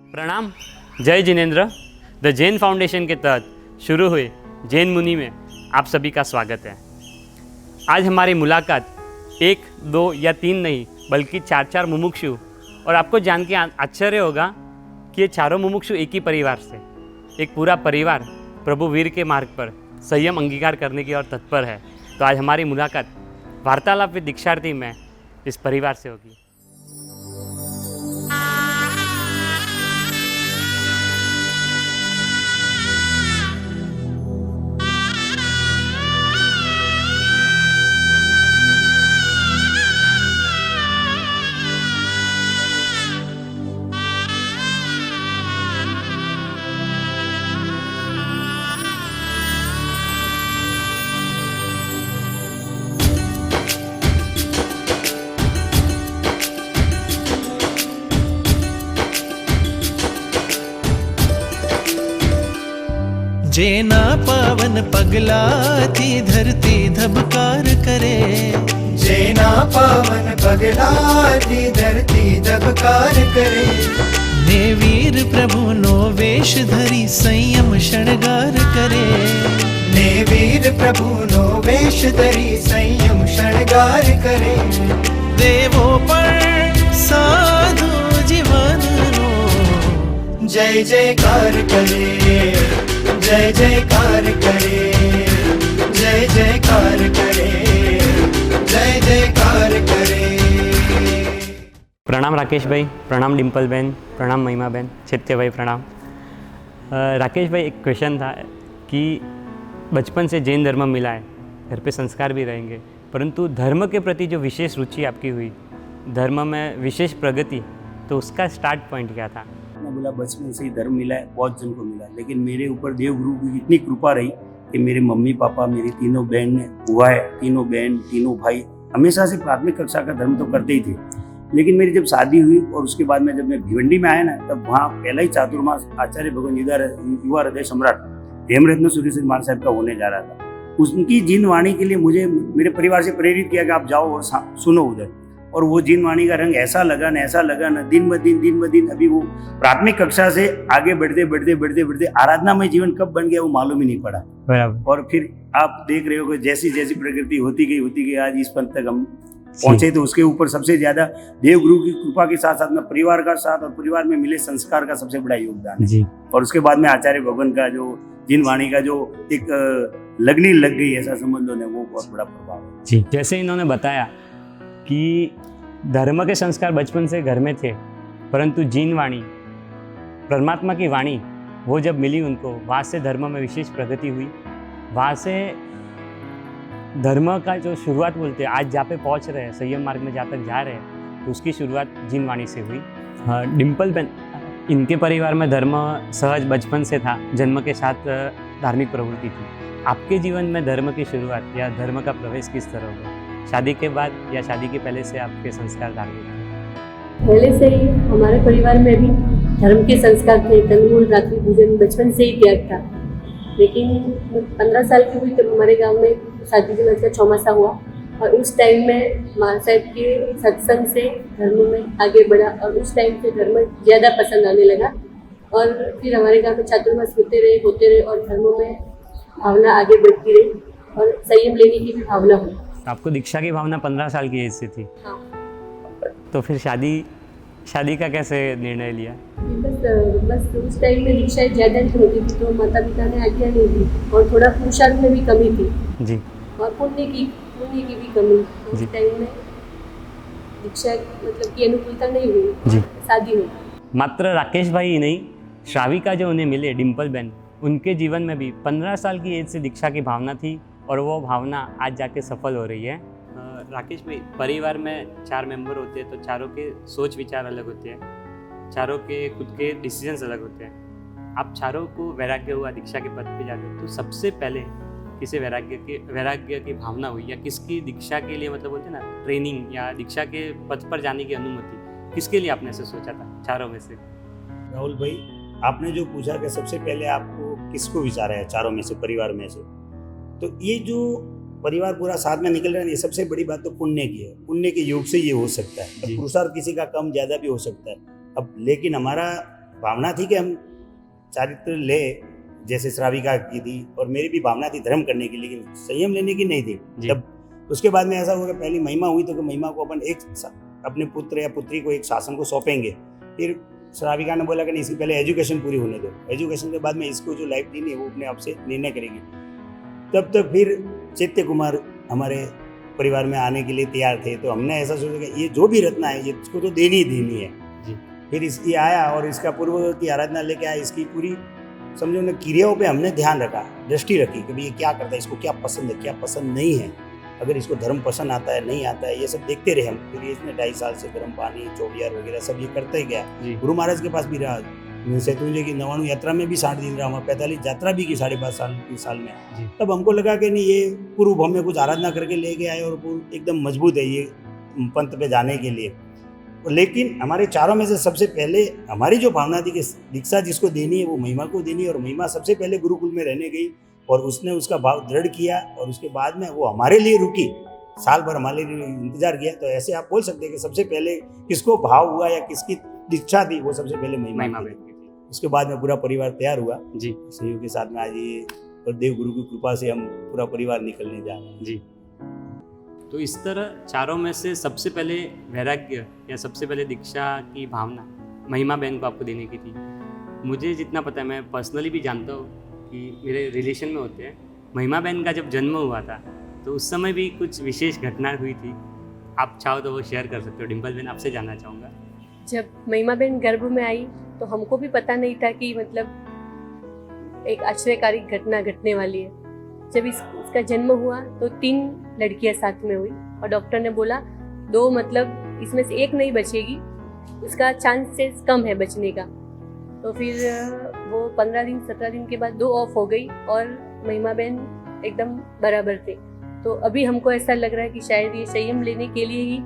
प्रणाम। जय Jinendra. The Jain foundation के तहत शुरू हुए जैन मुनि में आप सभी का स्वागत है। आज हमारी मुलाकात एक, दो या तीन नहीं बल्कि चार मुमुक्षु, और आपको जान के आश्चर्य होगा कि ये चारों मुमुक्षु एक ही परिवार से, एक पूरा परिवार प्रभु वीर के मार्ग पर संयम अंगीकार करने की ओर तत्पर है। तो आज हमारी मुलाकात वार्तालाप विद दीक्षार्थी में इस परिवार से होगी। जेना पावन पगला थी धरती धबकार करे, जेना पावन पगला थी धरती धबकार करे। ने वीर प्रभु नो वेश धरी संयम शृंगार करे, ने वीर प्रभु नो वेश धरी संयम शृंगार करे। देवो पर साधु जीवन नो जय जयकार करे, जय जयकार करे, जय जयकार करे, जय जयकार करे। प्रणाम राकेश भाई, प्रणाम डिम्पल बहन, प्रणाम महिमा बहन, चैत्य भाई प्रणाम। राकेश भाई, एक क्वेश्चन था कि बचपन से जैन धर्म मिला है, घर पे संस्कार भी रहेंगे, परंतु धर्म के प्रति जो विशेष रुचि आपकी हुई, धर्म में विशेष प्रगति, तो उसका स्टार्ट पॉइंट क्या था? मैं बोला बचपन से ही धर्म मिला है, बहुत जन को मिला है, लेकिन मेरे ऊपर देव गुरु की इतनी कृपा रही कि मेरे मम्मी पापा, मेरी तीनों बहन हुआ है, तीनों बहन तीनों भाई हमेशा से प्राथमिक कक्षा का धर्म तो करते ही थे। लेकिन मेरी जब शादी हुई और उसके बाद में जब मैं भिवंडी में आया ना, तब वहाँ पहला ही चातुर्मास आचार्य भगवान युवा हृदय सम्राट हेमरत्न सूर्य श्री मान साहब का होने जा रहा था। उनकी जिन वाणी के लिए मुझे मेरे परिवार से प्रेरित किया कि आप जाओ और सुनो उधर, और वो जिन वाणी का रंग ऐसा लगा ना दिन ब दिन अभी वो प्राथमिक कक्षा से आगे बढ़ते आराधना में जीवन कब बन गया वो मालूम ही नहीं पड़ा। बराबर। और फिर आप देख रहे हो कि जैसी प्रकृति होती गई आज इस पद तक हम पहुंचे। तो उसके ऊपर सबसे ज्यादा देव गुरु की कृपा के साथ साथ में परिवार का साथ और परिवार में मिले संस्कार का सबसे बड़ा योगदान है जी। और उसके बाद में आचार्य भगवान का जो जिन वाणी का जो एक लगनी लग गई ऐसा समझ लो ना, वो बहुत बड़ा प्रभाव है जी। जैसे इन्होंने बताया कि धर्म के संस्कार बचपन से घर में थे, परंतु जिन वाणी, परमात्मा की वाणी, वो जब मिली उनको, वहाँ से धर्म में विशेष प्रगति हुई। वहाँ से धर्म का जो शुरुआत बोलते हैं, आज जहाँ पे पहुँच रहे हैं, संयम मार्ग में जहाँ तक जा रहे हैं, तो उसकी शुरुआत जिन वाणी से हुई। डिम्पल बहन, इनके परिवार में धर्म सहज बचपन से था, जन्म के साथ धार्मिक प्रवृत्ति थी। आपके जीवन में धर्म की शुरुआत या धर्म का प्रवेश किस तरह हुआ? शादी के बाद या शादी के पहले से आपके संस्कार धार्मिक थे? पहले से ही हमारे परिवार में भी धर्म के संस्कार थे। कंदमूल रात्रि भोजन बचपन से ही त्याग था। लेकिन 15 साल की हुई तब हमारे गांव में शादी के बाद का चौमासा हुआ, और उस टाइम में माँ साहब के सत्संग से धर्म में आगे बढ़ा, और उस टाइम से धर्म ज़्यादा पसंद आने लगा। और फिर हमारे गाँव में चातुर्मास होते रहे और धर्म में भावना आगे बढ़ती रही और संयम लेने की भी भावना हुई। आपको दीक्षा की भावना 15 साल की एज से थी। हाँ। तो फिर शादी का कैसे निर्णय लिया? बस उस टाइम में दीक्षा ज़्यादा नहीं होती थी, तो माता पिता ने आज्ञा नहीं दी, और थोड़ा पुरुषार्थ में भी कमी थी जी, और पुण्य की भी कमी। जी। उस टाइम में दीक्षा मतलब की अनुकूलता नहीं हुई जी। शादी हुई। मात्र राकेश भाई ही नहीं, श्राविका जो उन्हें मिले, डिम्पल बहन, उनके जीवन में भी 15 साल की एज से दीक्षा की भावना थी, और वो भावना आज जाके सफल हो रही है। राकेश भाई, परिवार में 4 मेंबर होते हैं, तो चारों के सोच विचार अलग होते हैं, चारों के खुद के डिसीजंस अलग होते हैं। आप चारों को वैराग्य हुआ, दीक्षा के पद पे जाते हो, तो सबसे पहले किसे वैराग्य की भावना हुई, या किसकी दीक्षा के लिए, मतलब बोलते हैं ना, ट्रेनिंग या दीक्षा के पद पर जाने की अनुमति किसके लिए आपने ऐसे सोचा था चारों में से? राहुल भाई, आपने जो पूछा कि सबसे पहले आपको किसको विचारा है चारों में से, परिवार में से, तो ये जो परिवार पूरा साथ में निकल रहा है, ये सबसे बड़ी बात तो पुण्य की है। पुण्य के योग से ये हो सकता है। पुरुषार्थ किसी का कम ज्यादा भी हो सकता है। अब लेकिन हमारा भावना थी कि हम चारित्र ले, जैसे श्राविका की थी, और मेरी भी भावना थी धर्म करने की, लेकिन संयम लेने की नहीं थी। जी। जब उसके बाद में ऐसा हुआ कि पहली महिमा हुई तो कि महिमा को अपन अपने पुत्र या पुत्री को एक शासन को सौंपेंगे। फिर श्राविका ने बोला कि नहीं, इसकी पहले एजुकेशन पूरी होने दो, एजुकेशन के बाद में इसको जो लाइफ देनी है वो अपने आप से निर्णय करेगी। तब तक फिर चैत्य कुमार हमारे परिवार में आने के लिए तैयार थे, तो हमने ऐसा सोचा कि ये जो भी रत्ना है ये इसको तो देनी ही देनी है। जी। फिर इसकी आया और इसका पूर्व की आराधना लेके आया, इसकी पूरी समझो ना क्रियाओं पे हमने ध्यान रखा, दृष्टि रखी कि भाई ये क्या करता है, इसको क्या पसंद है, क्या पसंद नहीं है, अगर इसको धर्म पसंद आता है नहीं आता है, ये सब देखते रहे हम। फिर ये इसने 2.5 साल से गर्म पानी, चौबियार वगैरह सब ये करते ही गया। जी। गुरु महाराज के पास भी रहा, शत्रुंजय की 99 यात्रा में भी 60 दिन रहा, वहाँ 45 यात्रा भी की 5.5 साल में। जी। तब हमको लगा कि नहीं, ये पूर्व भव में कुछ आराधना करके ले गए आए और एकदम मजबूत है ये पंथ पे जाने के लिए। लेकिन हमारे चारों में से सबसे पहले हमारी जो भावना थी कि दीक्षा जिसको देनी है वो महिमा को देनी है, और महिमा सबसे पहले गुरुकुल में रहने गई और उसने उसका भाव दृढ़ किया, और उसके बाद में वो हमारे लिए रुकी, साल भर हमारे लिए इंतजार किया। तो ऐसे आप बोल सकते हैं कि सबसे पहले किसको भाव हुआ या किसकी दीक्षा थी, वो सबसे पहले महिमा बहन थी। की थी। उसके बाद में पूरा परिवार तैयार हुआ जी। सहयोग के साथ में। आज ये और देव गुरु की कृपा से हम पूरा परिवार निकलने जा रहे हैं। जी। तो इस तरह चारों में से सबसे पहले वैराग्य या सबसे पहले दीक्षा की भावना महिमा बहन को आपको देने की थी। मुझे जितना पता है, मैं पर्सनली भी जानता हूँ कि मेरे रिलेशन में होते हैं, महिमा बहन का जब जन्म हुआ था तो उस समय भी कुछ विशेष घटना हुई थी। आप चाहो तो वो शेयर कर सकते हो। डिम्पल बहन, आपसे जानना चाहूँगा। जब महिमा बहन गर्भ में आई तो हमको भी पता नहीं था कि मतलब एक आश्चर्यकारी घटना घटने वाली है। जब इसका जन्म हुआ तो 3 लड़कियां साथ में हुई और डॉक्टर ने बोला 2 मतलब इसमें से एक नहीं बचेगी, उसका चांसेस कम है बचने का। तो फिर वो 15 दिन 17 दिन के बाद 2 ऑफ हो गई और महिमा बहन एकदम बराबर थे। तो अभी हमको ऐसा लग रहा है कि शायद ये संयम लेने के लिए ही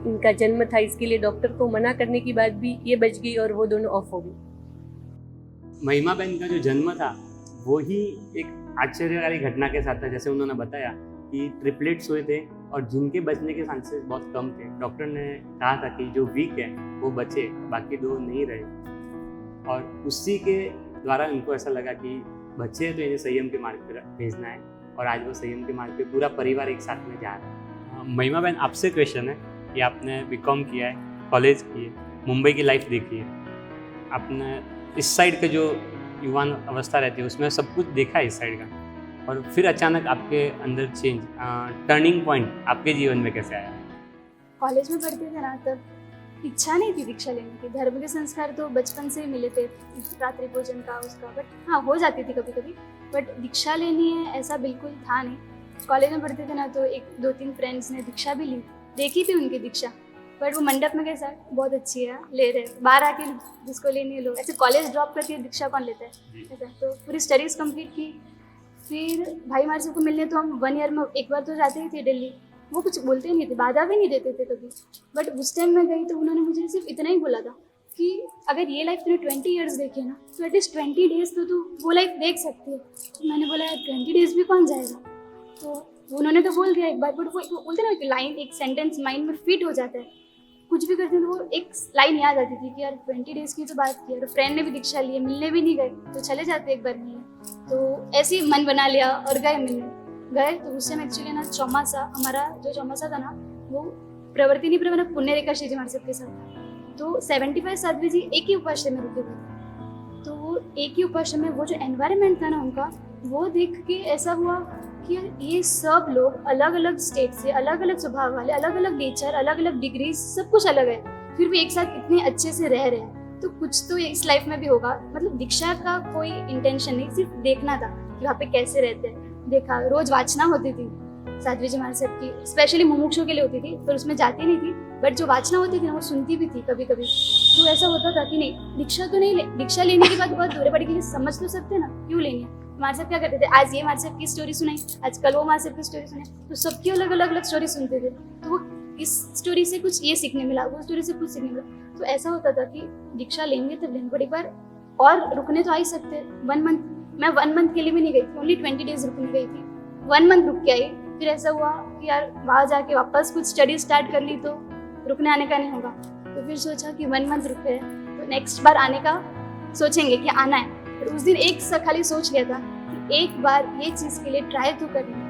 इनका जन्म था, इसके लिए डॉक्टर को मना करने के बाद भी ये बच गई और वो दोनों ऑफ हो गई। महिमा बहन का जो जन्म था वो ही एक आश्चर्यकारी घटना के साथ था। जैसे उन्होंने बताया कि ट्रिपलेट्स हुए थे और जिनके बचने के चांसेस बहुत कम थे। डॉक्टर ने कहा था कि जो वीक है वो बचे, बाकी 2 नहीं रहे, और उसी के द्वारा उनको ऐसा लगा कि बच्चे तो इन्हें संयम के मार्ग पर भेजना है, और आज वो संयम के मार्ग पे पूरा परिवार एक साथ में जा रहा है। महिमा बहन, आपसे क्वेश्चन है कि आपने बीकॉम किया है, कॉलेज किए, मुंबई की लाइफ देखी है, आपने इस साइड के जो युवान अवस्था रहती है उसमें सब कुछ देखा है इस साइड का, और फिर अचानक आपके अंदर चेंज, टर्निंग पॉइंट आपके जीवन में कैसे आया? कॉलेज में पढ़ते थे ना, तब इच्छा नहीं थी दीक्षा लेने की। धर्म के संस्कार तो बचपन से ही मिले थे, रात्रि भोजन का उसका, बट हाँ हो जाती थी कभी कभी, बट दीक्षा लेनी है ऐसा बिल्कुल था नहीं। कॉलेज में पढ़ते थे ना तो 1-2-3 फ्रेंड्स ने दीक्षा भी ली, देखी थी उनकी दीक्षा, बट वो मंडप में कैसा बहुत अच्छी है, ले रहे, बाहर आके जिसको लेनी है लोग, ऐसे कॉलेज ड्रॉप करके दीक्षा कौन लेता है ऐसा। तो पूरी स्टडीज़ कंप्लीट की, फिर भाई मार सबको मिलने तो हम 1 ईयर में एक बार तो जाते ही थे दिल्ली। वो कुछ बोलते नहीं थे, बाधा भी नहीं देते थे कभी, बट उस टाइम मैं गई तो उन्होंने मुझे सिर्फ इतना ही बोला था कि अगर ये लाइफ तूने 20 ईयर्स देखी है ना तो एटलीस्ट 20 डेज तो तू वो लाइफ देख सकती है। तो मैंने बोला यार 20 डेज भी कौन जाएगा, तो उन्होंने तो बोल दिया एक बार, बट वो बोलते ना एक लाइन, एक सेंटेंस माइंड में फिट हो जाता है। कुछ भी करते हैं तो वो एक लाइन याद आती थी कि यार 20 डेज की तो बात की, और फ्रेंड ने भी दीक्षा ली है, मिलने भी नहीं गए तो चले जाते एक बार मिलने। तो ऐसे ही मन बना लिया और गए मिलने। गए तो उस समय एक्चुअली ना चौमासा, हमारा जो चौमासा था ना वो प्रवृत्ति नहीं पर पुण्य रेखा श्री जी महाराज सबके साथ था। तो 75 साध्वी जी एक ही उपाश्रम में रुके हुए थे। तो वो एक ही उपाश्रम में वो जो एनवायरनमेंट था ना उनका, वो देख के ऐसा हुआ कि ये सब लोग अलग अलग स्टेट से, अलग अलग स्वभाव वाले, अलग अलग नेचर, अलग अलग डिग्री, सब कुछ अलग है, फिर भी एक साथ इतने अच्छे से रह रहे हैं। तो कुछ तो इस लाइफ में भी होगा। मतलब दीक्षा का कोई इंटेंशन नहीं, सिर्फ देखना था कि वहाँ पे कैसे रहते हैं। देखा, रोज वाचना होती थी साध्वी जी महाराज साहब की, स्पेशली मुमुक्षों के लिए होती थी, पर उसमें जाती नहीं थी, बट जो वाचना होती थी ना वो सुनती भी थी कभी कभी। तो ऐसा होता था कि नहीं दीक्षा तो नहीं ले, दीक्षा लेने के बाद बहुत दूर पड़ी कि समझ तो सकते ना क्यों लेनी है। महाराज साहब क्या करते थे, आज ये महाराज साहब की स्टोरी सुनाई, आज कल वो महाराज साहब की स्टोरी सुनाई, तो सबकी अलग अलग स्टोरी सुनते थे। तो वो इस स्टोरी से कुछ ये सीखने मिला, वो स्टोरी से कुछ सीखने मिला। तो ऐसा होता था कि दीक्षा लेंगे तब लेनी पड़ी, पर और रुकने तो आ ही सकते। 1 मंथ, मैं 1 मंथ के लिए भी नहीं गई थी, ओनली 20 डेज रुकने गई थी। 1 मंथ रुक के आई, फिर ऐसा हुआ कि यार वहाँ जाके वापस कुछ स्टडी स्टार्ट कर ली तो रुकने आने का नहीं होगा। तो फिर सोचा कि 1 मंथ रुके, तो नेक्स्ट बार आने का सोचेंगे कि आना है। पर उस दिन एक खाली सोच लिया था कि एक बार ये चीज़ के लिए ट्राई तो करना है।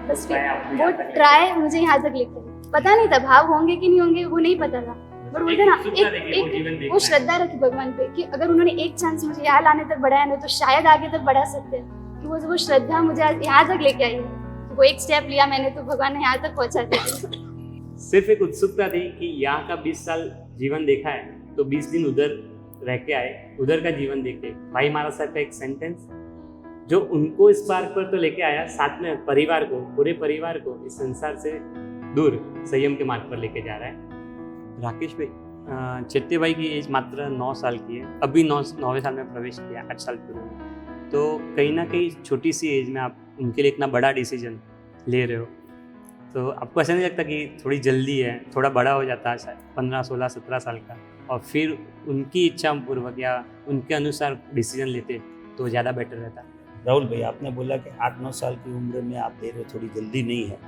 बस फिर वो ट्राई मुझे यहाँ तक लेके आया। पता नहीं था भाव होंगे कि नहीं होंगे, वो नहीं पता था, पर बोलते ना एक वो श्रद्धा रखी भगवान पे कि अगर उन्होंने एक चांस मुझे यहाँ लाने तक बढ़ाया ना तो शायद आगे तक बढ़ा सकते हैं। कि वो श्रद्धा मुझे यहाँ तक लेके आई है। वो एक स्टेप लिया मैंने तो भगवान ने यहाँ तक पहुँचा दिया। सिर्फ एक उत्सुकता थी कि यहाँ का 20 साल जीवन देखा है तो 20 दिन उधर रह के आए, उधर का जीवन देखे। भाई महाराज साहब का एक सेंटेंस जो उनको इस पार्क पर तो लेके आया, साथ में परिवार को, पूरे परिवार को इस संसार से दूर संयम के मार्ग पर लेके जा रहा है। राकेश भाई, चेत्ते भाई की एज मात्र 9 साल की है, अभी 9वें साल में प्रवेश किया, 8 साल पूरे हुए। तो कहीं ना कहीं छोटी सी एज में आप उनके लिए इतना बड़ा डिसीजन ले रहे हो, तो आपको ऐसा नहीं लगता कि थोड़ी जल्दी है, थोड़ा बड़ा हो जाता है शायद 15, 16, 17 साल का, और फिर उनकी इच्छा पूर्वक या उनके अनुसार डिसीजन लेते तो ज़्यादा बेटर रहता? राहुल भाई, आपने बोला कि 8-9 साल की उम्र में आप दे रहे हो, थोड़ी जल्दी नहीं है,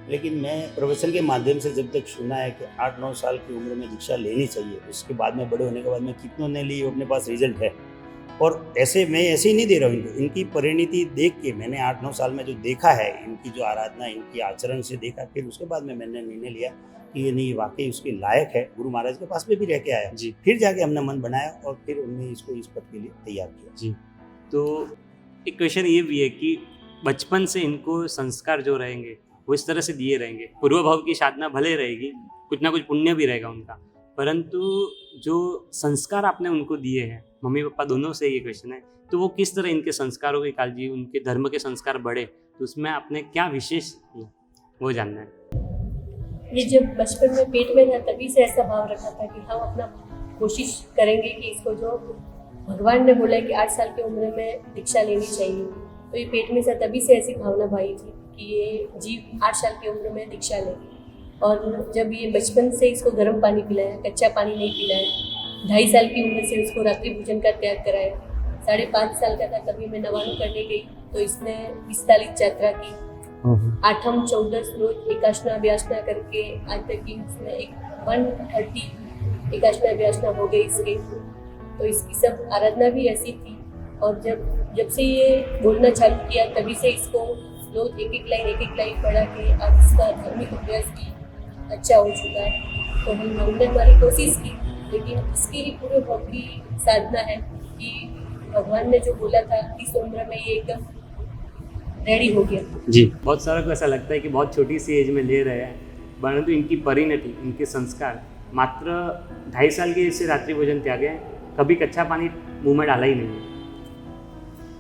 लेकिन मैं प्रोफेशन के माध्यम से जब तक सुना है कि 8-9 साल की उम्र में दीक्षा लेनी चाहिए, उसके बाद में बड़े होने के बाद में कितनों ने ली, अपने पास रिजल्ट है। और ऐसे मैं ऐसे ही नहीं दे रहा हूँ इनको, इनकी परिणति देख के मैंने 8-9 साल में जो देखा है, इनकी जो आराधना, इनकी आचरण से देखा, फिर उसके बाद में मैंने निर्णय लिया कि ये नहीं, वाकई उसके लायक है। गुरु महाराज के पास में भी रह के आया जी, फिर जाके हमने मन बनाया और फिर उन्होंने इसको इस पद के लिए तैयार किया जी। तो एक क्वेश्चन ये भी है कि बचपन से इनको संस्कार जो रहेंगे वो इस तरह से दिए रहेंगे, पूर्व भाव की साधना भले रहेगी, कुछ ना कुछ पुण्य भी रहेगा उनका, परंतु जो संस्कार आपने उनको दिए हैं, मम्मी पापा दोनों से ये क्वेश्चन है, तो वो किस तरह इनके संस्कारों की काळजी, उनके धर्म के संस्कार बढ़े, तो उसमें आपने क्या विशेष किया वो जानना है। ये जब बचपन में पेट में था तभी से ऐसा भाव रखा था कि हम अपना कोशिश करेंगे कि इसको जो भगवान ने बोला है कि 8 साल की उम्र में दीक्षा लेनी चाहिए, तो ये पेट में से तभी से ऐसी भावना भाई थी कि ये जीव 8 साल की उम्र में दीक्षा ले। और जब ये बचपन से इसको गर्म पानी पिलाया, कच्चा पानी नहीं पिलाया, 2.5 साल की उम्र से उसको रात्रि भोजन का त्याग कराया, 5.5 साल का था तभी मैं नवानु करने गई तो इसने 45 यात्रा की, 8म 14 रोज एकाशना व्यासना करके आज तक की उसमें 130 एकाशना व्यासना हो गई इसके। तो इसकी सब आराधना भी ऐसी थी। और जब से ये बोलना चालू किया तभी से इसको रोज एक एक लाइन पढ़ा के आज इसका धार्मिक अभ्यास भी अच्छा हो चुका है। तो हमने हमारी कोशिश की, लेकिन इसकी ही पूरे भाव की साधना है कि भगवान ने जो बोला था इस उम्र में ये एकदम रेडी हो गया। जी, बहुत सारा को ऐसा लगता है कि बहुत छोटी सी एज में ले रहे हैं, परंतु इनकी परिणति, इनके संस्कार मात्र 2.5 साल की एज से रात्रि भोजन त्यागे हैं, कभी कच्चा पानी मुंह में डाला ही नहीं है।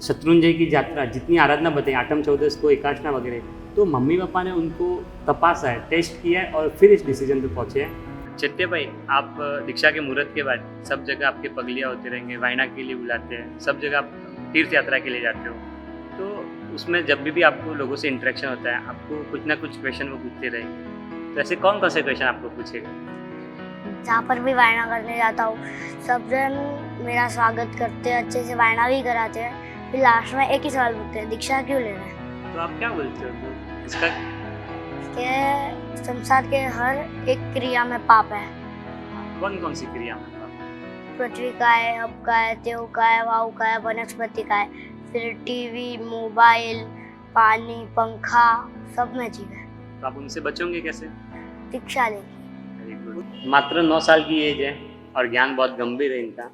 शत्रुंजय की यात्रा, जितनी आराधना बताई, 8म 14 को एकाशना वगैरह, तो मम्मी पापा ने उनको तपासा है, टेस्ट किया है और फिर इस डिसीजन पे पहुँचे हैं। चेत्ते भाई, आप दीक्षा के मुहूर्त के बाद सब जगह आपके पगलियाँ होते रहेंगे, वायना के लिए बुलाते हैं, सब जगह आप तीर्थ यात्रा के लिए जाते हो, तो उसमें जब भी आपको लोगों से इंटरेक्शन होता है, आपको कुछ ना कुछ क्वेश्चन वो पूछते रहेंगे, तो ऐसे कौन से क्वेश्चन आपको पूछेगा? जहाँ पर भी वायना करने जाता हूँ सब जन मेरा स्वागत करते हैं, अच्छे से वायना भी कराते हैं, फिर लास्ट में एक ही सवाल पूछते हैं, दीक्षा क्यों ले रहे हैं? तो आप क्या बोलते हो? तो इसका कि संसार के हर एक क्रिया में पाप है। कौन कौन सी क्रिया में? पृथ्वी का है, अब का है, देव का है, वायु का है, वनस्पति का है, फिर टीवी, मोबाइल, पानी, पंखा, सब में जीव है। तो आप उनसे बचोगे कैसे? दीक्षा लेंगे। मात्र 9 साल की एज है और ज्ञान बहुत गंभीर है इनका।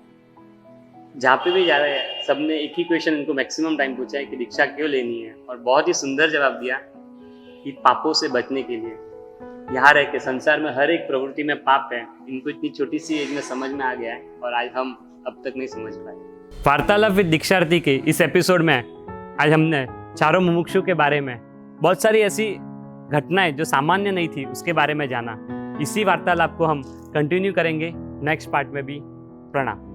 जहाँ पे भी जा रहे हैं सबने एक ही क्वेश्चन इनको मैक्सिमम टाइम पूछा है कि दीक्षा क्यों लेनी है, और बहुत ही सुंदर जवाब दिया कि पापों से बचने के लिए। यहाँ रह के संसार में हर एक प्रवृत्ति में पाप है, इनको इतनी छोटी सी एज में समझ में आ गया है और आज हम अब तक नहीं समझ पाए। वार्तालाप विद दीक्षार्थी के इस एपिसोड में आज हमने चारों मुमुक्षु के बारे में बहुत सारी ऐसी घटनाएं जो सामान्य नहीं थी उसके बारे में जाना। इसी वार्तालाप को हम कंटिन्यू करेंगे नेक्स्ट पार्ट में भी। प्रणाम।